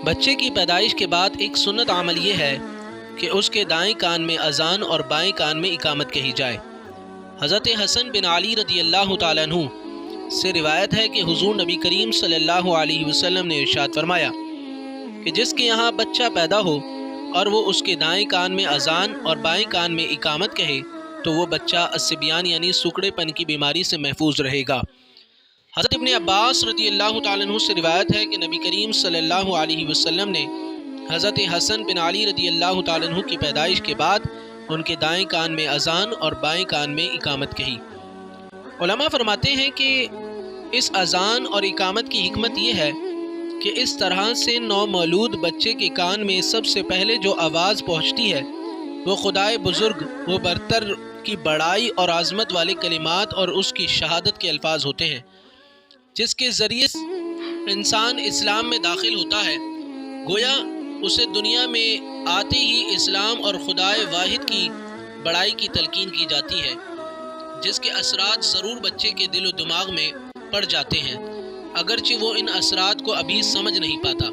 بچے کی پیدائش کے بعد ایک سنت عمل یہ ہے کہ اس کے دائیں کان میں اذان اور بائیں کان میں اقامت کہی جائے۔ حضرت حسن بن علی رضی اللہ تعالیٰ عنہ سے روایت ہے کہ حضور نبی کریم صلی اللہ علیہ وسلم نے ارشاد فرمایا کہ جس کے یہاں بچہ پیدا ہو اور وہ اس کے دائیں کان میں اذان اور بائیں کان میں اقامت کہے تو وہ بچہ الصبیان یعنی سکڑے پن کی بیماری سے محفوظ رہے گا۔ حضرت ابن عباس رضی اللہ تعالیٰ عنہ سے روایت ہے کہ نبی کریم صلی اللہ علیہ وسلم نے حضرت حسن بن علی رضی اللہ تعالیٰ عنہ کی پیدائش کے بعد ان کے دائیں کان میں اذان اور بائیں کان میں اقامت کہی۔ علماء فرماتے ہیں کہ اس اذان اور اقامت کی حکمت یہ ہے کہ اس طرح سے نومولود بچے کے کان میں سب سے پہلے جو آواز پہنچتی ہے وہ خدائے بزرگ و برتر کی بڑائی اور عظمت والے کلمات اور اس کی شہادت کے الفاظ ہوتے ہیں، جس کے ذریعے انسان اسلام میں داخل ہوتا ہے۔ گویا اسے دنیا میں آتے ہی اسلام اور خدائے واحد کی بڑائی کی تلقین کی جاتی ہے، جس کے اثرات ضرور بچے کے دل و دماغ میں پڑ جاتے ہیں، اگرچہ وہ ان اثرات کو ابھی سمجھ نہیں پاتا۔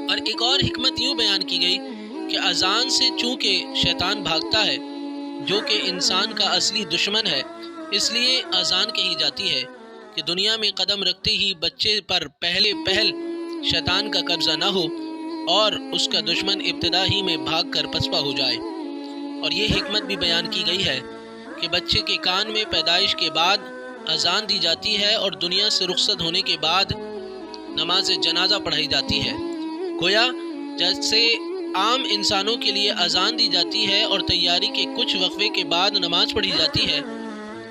اور ایک اور حکمت یوں بیان کی گئی کہ اذان سے چونکہ شیطان بھاگتا ہے جو کہ انسان کا اصلی دشمن ہے، اس لیے اذان کہی جاتی ہے کہ دنیا میں قدم رکھتے ہی بچے پر پہل شیطان کا قبضہ نہ ہو اور اس کا دشمن ابتدا ہی میں بھاگ کر پسپا ہو جائے۔ اور یہ حکمت بھی بیان کی گئی ہے کہ بچے کے کان میں پیدائش کے بعد اذان دی جاتی ہے اور دنیا سے رخصت ہونے کے بعد نماز جنازہ پڑھائی جاتی ہے۔ گویا جیسے عام انسانوں کے لیے اذان دی جاتی ہے اور تیاری کے کچھ وقفے کے بعد نماز پڑھی جاتی ہے،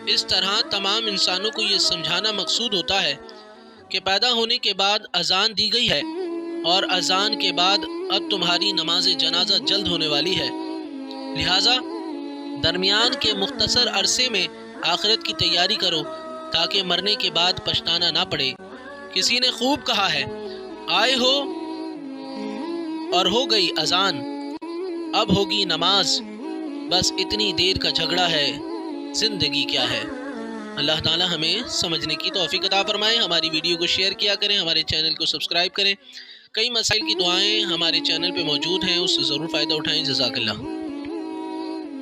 اس طرح تمام انسانوں کو یہ سمجھانا مقصود ہوتا ہے کہ پیدا ہونے کے بعد اذان دی گئی ہے اور اذان کے بعد اب تمہاری نماز جنازہ جلد ہونے والی ہے، لہٰذا درمیان کے مختصر عرصے میں آخرت کی تیاری کرو تاکہ مرنے کے بعد پچھتانا نہ پڑے۔ کسی نے خوب کہا ہے، آئے ہو اور ہو گئی اذان، اب ہوگی نماز، بس اتنی دیر کا جھگڑا ہے، زندگی کیا ہے۔ اللہ تعالی ہمیں سمجھنے کی توفیق عطا فرمائے۔ ہماری ویڈیو کو شیئر کیا کریں، ہمارے چینل کو سبسکرائب کریں۔ کئی مسائل کی دعائیں ہمارے چینل پہ موجود ہیں، اس سے ضرور فائدہ اٹھائیں۔ جزاک اللہ۔